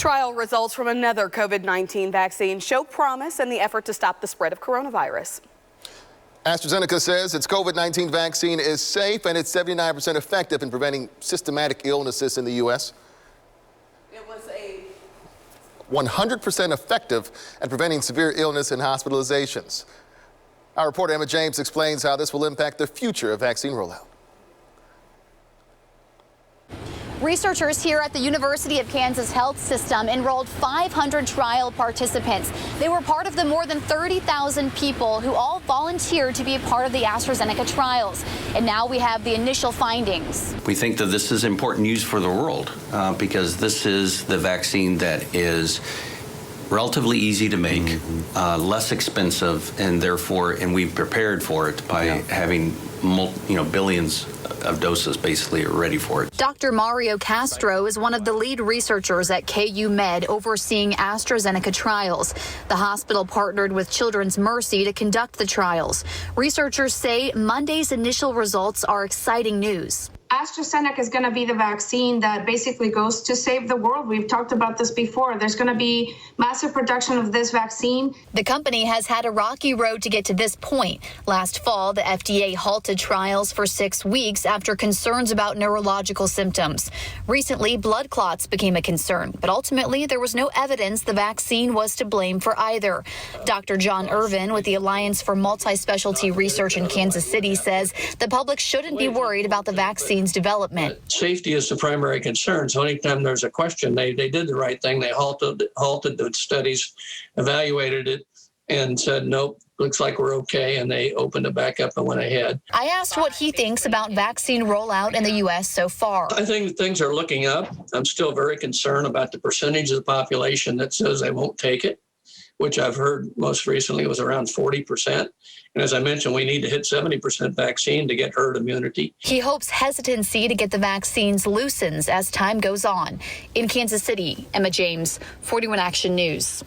Trial results from another COVID-19 vaccine show promise in the effort to stop the spread of coronavirus. AstraZeneca says its COVID-19 vaccine is safe and it's 79% effective in preventing systematic illnesses in the U.S. It was a 100% effective at preventing severe illness and hospitalizations. Our reporter Emma James explains how this will impact the future of vaccine rollout. Researchers here at the University of Kansas Health System enrolled 500 trial participants. They were part of the more than 30,000 people who all volunteered to be a part of the AstraZeneca trials. And now we have the initial findings. We think that this is important news for the world because this is the vaccine that is relatively easy to make, less expensive, and therefore, we've prepared for it by having billions of doses basically ready for it. Dr. Mario Castro is one of the lead researchers at KU Med overseeing AstraZeneca trials. The hospital partnered with Children's Mercy to conduct the trials. Researchers say Monday's initial results are exciting news. AstraZeneca is going to be the vaccine that basically goes to save the world. We've talked about this before. There's going to be massive production of this vaccine. The company has had a rocky road to get to this point. Last fall, the FDA halted trials for 6 weeks after concerns about neurological symptoms. Recently, blood clots became a concern, but ultimately there was no evidence the vaccine was to blame for either. Dr. John Irvin with the Alliance for Multi-Specialty Research in Kansas City says the public shouldn't be worried about the vaccine development. Safety is the primary concern. So anytime there's a question, they did the right thing. They halted the studies, evaluated it, and said, nope, looks like we're okay. And they opened it back up and went ahead. I asked what he thinks about vaccine rollout in the U.S. so far. I think things are looking up. I'm still very concerned about the percentage of the population that says they won't take it, which I've heard most recently was around 40%. And as I mentioned, we need to hit 70% vaccine to get herd immunity. He hopes hesitancy to get the vaccines loosens as time goes on. In Kansas City, Emma James, 41 Action News.